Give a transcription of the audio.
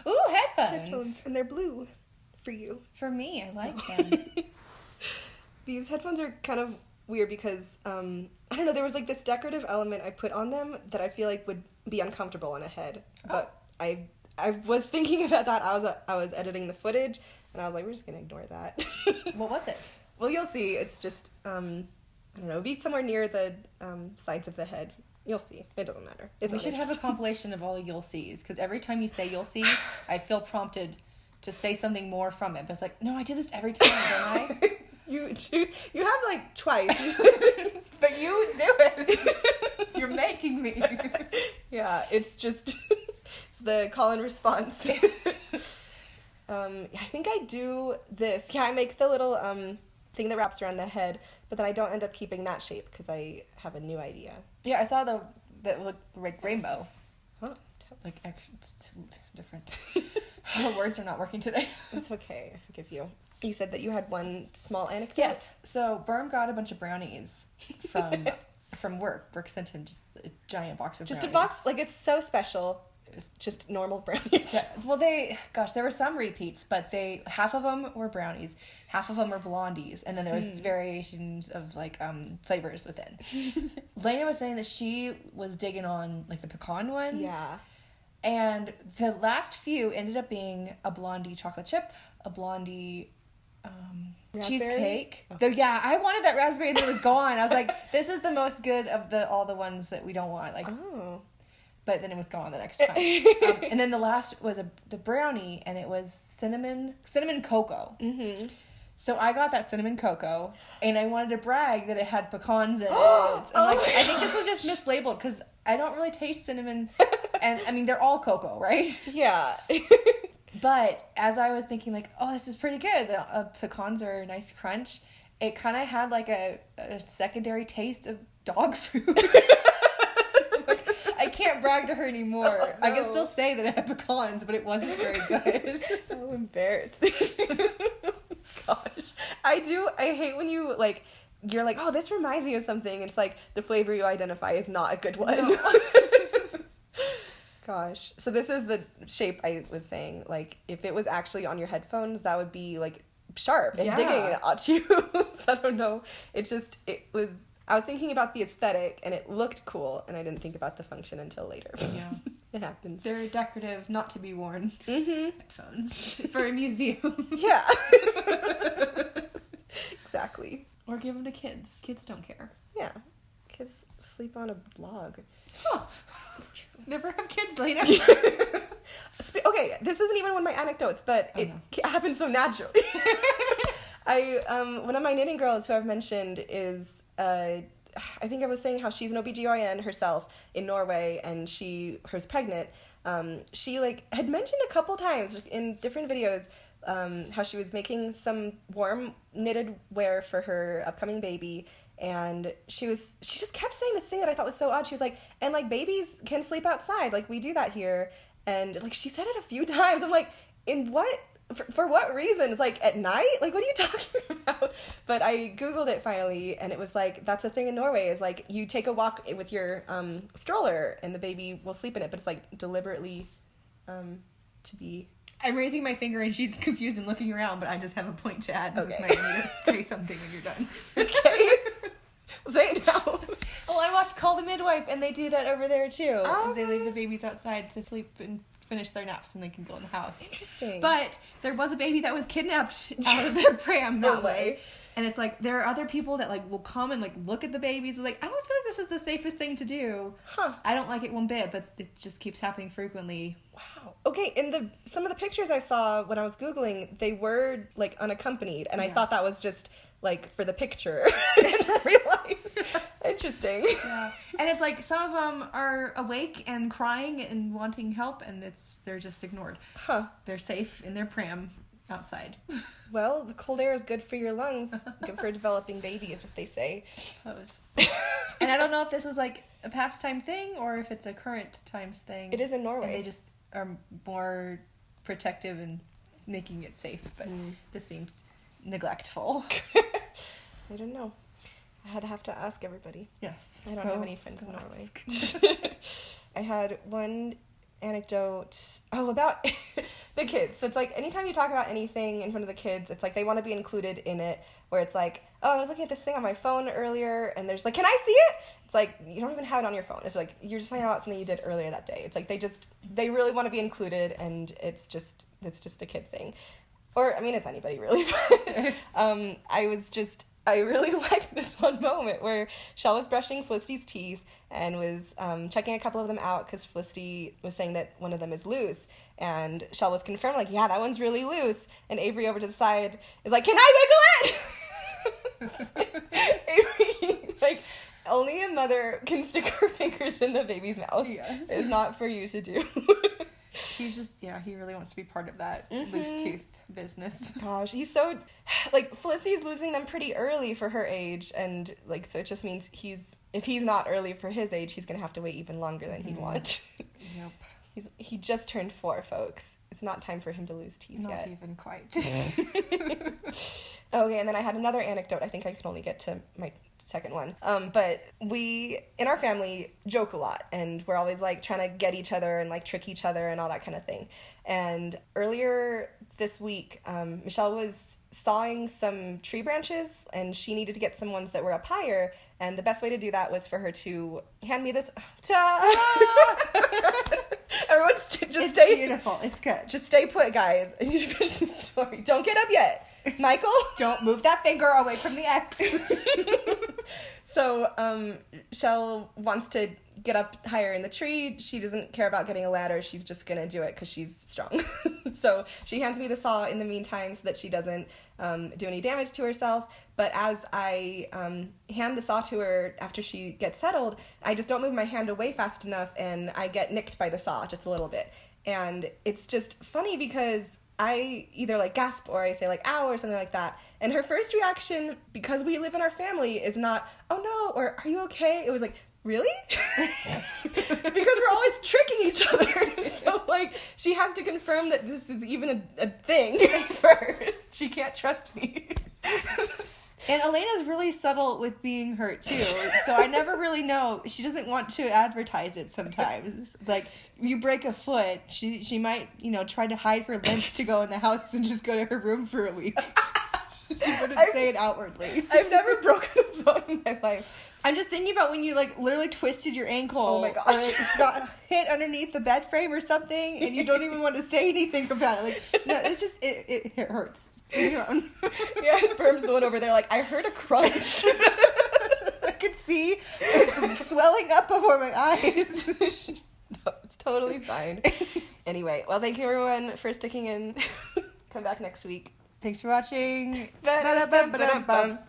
Ooh, headphones. Headphones. And they're blue for you. For me, I like them. These headphones are kind of weird because, I don't know, there was like this decorative element I put on them that I feel like would be uncomfortable on a head. But I was thinking about that. I was editing the footage, and I was like, we're just going to ignore that. What was it? Well, you'll see. It's just, I don't know, be somewhere near the sides of the head. You'll see. It doesn't matter. We should have a compilation of all the you'll sees, because every time you say you'll see, I feel prompted to say something more from it. But it's like, no, I do this every time, don't I? You have like twice. But you do it. You're making me. Yeah, it's just it's the call and response. I think I do this. Yeah, I make the little thing that wraps around the head, but then I don't end up keeping that shape because I have a new idea. Yeah, I saw that looked like rainbow. Huh? Like, actually, it's different. The words are not working today. It's okay. I forgive you. You said that you had one small anecdote? Yes. So, Berm got a bunch of brownies from work. Work sent him just a giant box of brownies. Just a box? Like, it's so special. It's just normal brownies. Yeah. Well, there were some repeats, but half of them were brownies, half of them were blondies, and then there was variations of, like, flavors within. Lena was saying that she was digging on, like, the pecan ones. Yeah. And the last few ended up being a blondie chocolate chip, a blondie cheesecake. Oh. Yeah, I wanted that raspberry and then it was gone. I was like, this is the most good of all the ones that we don't want. Like, oh. But then it was gone the next time. And then the last was the brownie, and it was cinnamon cocoa. Mm-hmm. So I got that cinnamon cocoa, and I wanted to brag that it had pecans in it. I think this was just mislabeled because I don't really taste cinnamon. And I mean, they're all cocoa, right? Yeah. But as I was thinking, like, oh, this is pretty good. The pecans are a nice crunch. It kind of had like a secondary taste of dog food. I can't brag to her anymore. Oh, no. I can still say that it had pecans, but it wasn't very good. So embarrassing. Gosh. I hate when you're like, oh, this reminds me of something. It's like the flavor you identify is not a good one. No. Gosh. So this is the shape I was saying. Like, if it was actually on your headphones, that would be like sharp and digging at you. So I don't know. I was thinking about the aesthetic, and it looked cool, and I didn't think about the function until later. Yeah. It happens. They're decorative, not to be worn headphones for a museum. Yeah. Exactly. Or give them to kids. Kids don't care. Yeah. Kids sleep on a log. Oh. Never have kids, Lena. Okay, this isn't even one of my anecdotes, but it happens so naturally. One of my knitting girls who I've mentioned is... I think I was saying how she's an OBGYN herself in Norway, and she was pregnant. She had mentioned a couple times in different videos how she was making some warm knitted wear for her upcoming baby, and she just kept saying this thing that I thought was so odd. She was like, and like babies can sleep outside, like we do that here, and like she said it a few times. I'm like, in what? For what reason? It's like at night? Like, what are you talking about? But I Googled it finally, and it was like, that's a thing in Norway, is like you take a walk with your stroller and the baby will sleep in it, but it's like deliberately to be... I'm raising my finger and she's confused and looking around, but I just have a point to add. Okay. Might need to say something when you're done. Okay. Say it now. Well, I watched Call the Midwife, and they do that over there too. They leave the babies outside to sleep and finish their naps and they can go in the house. Interesting. But there was a baby that was kidnapped out of their pram that way. And it's like, there are other people that like will come and like look at the babies and like, I don't feel like this is the safest thing to do. Huh. I don't like it one bit, but it just keeps happening frequently. Wow. Okay, in some of the pictures I saw when I was Googling, they were like unaccompanied, and I thought that was just like for the picture. I didn't realize. Interesting. Yeah. And it's like some of them are awake and crying and wanting help, and they're just ignored. Huh. They're safe in their pram outside. Well, the cold air is good for your lungs. Good for developing babies, what they say. Suppose. And I don't know if this was like a pastime thing or if it's a current times thing. It is in Norway. And they just are more protective and making it safe, but this seems neglectful. I don't know. I'd have to ask everybody. Yes. I don't have any friends in Norway. I had one anecdote. Oh, about the kids. So it's like anytime you talk about anything in front of the kids, it's like they want to be included in it. Where it's like, oh, I was looking at this thing on my phone earlier, and there's like, can I see it? It's like, you don't even have it on your phone. It's like, you're just talking about something you did earlier that day. It's like they really want to be included, and it's just a kid thing. Or, I mean, it's anybody really. I really liked this one moment where Shell was brushing Felicity's teeth and was checking a couple of them out because Felicity was saying that one of them is loose. And Shell was confirmed, like, yeah, that one's really loose. And Avery over to the side is like, can I wiggle it? Avery, like, only a mother can stick her fingers in the baby's mouth. Yes. It's not for you to do. He's just, he really wants to be part of that loose tooth business. Gosh, he's so, like, Felicity's losing them pretty early for her age, and, like, so it just means if he's not early for his age, he's gonna have to wait even longer than he'd want. Yep. He just turned 4, folks. It's not time for him to lose teeth yet. Not even quite. Okay, and then I had another anecdote. I think I could only get to my second one. But we, in our family, joke a lot, and we're always, like, trying to get each other and, like, trick each other and all that kind of thing. And earlier this week, Michelle was sawing some tree branches, and she needed to get some ones that were up higher, and the best way to do that was for her to hand me this. Everyone, just stay beautiful. It's good. Just stay put, guys. I need to finish the story. Don't get up yet, Michael. Don't move that finger away from the X. So, Shell wants to get up higher in the tree. She doesn't care about getting a ladder. She's just gonna do it because she's strong. So she hands me the saw in the meantime so that she doesn't do any damage to herself. But as I hand the saw to her after she gets settled, I just don't move my hand away fast enough, and I get nicked by the saw just a little bit. And it's just funny because I either, like, gasp or I say, like, ow or something like that. And her first reaction, because we live in our family, is not, oh no, or are you okay? It was like, really? Because we're always tricking each other. So, like, she has to confirm that this is even a thing first. She can't trust me. And Elena's really subtle with being hurt, too. So I never really know. She doesn't want to advertise it sometimes. Like, you break a foot, she might, try to hide her limp to go in the house and just go to her room for a week. She wouldn't say it outwardly. I've never broken a bone in my life. I'm just thinking about when you, like, literally twisted your ankle. Oh my gosh. Or it's got hit underneath the bed frame or something, and you don't even want to say anything about it. Like, no, it's just, it hurts. Yeah, Berm's the one over there, like, I heard a crunch. I could see swelling up before my eyes. No, it's totally fine. Anyway, well, thank you everyone for sticking in. Come back next week. Thanks for watching. Ba-da-bum-ba-dum-bum.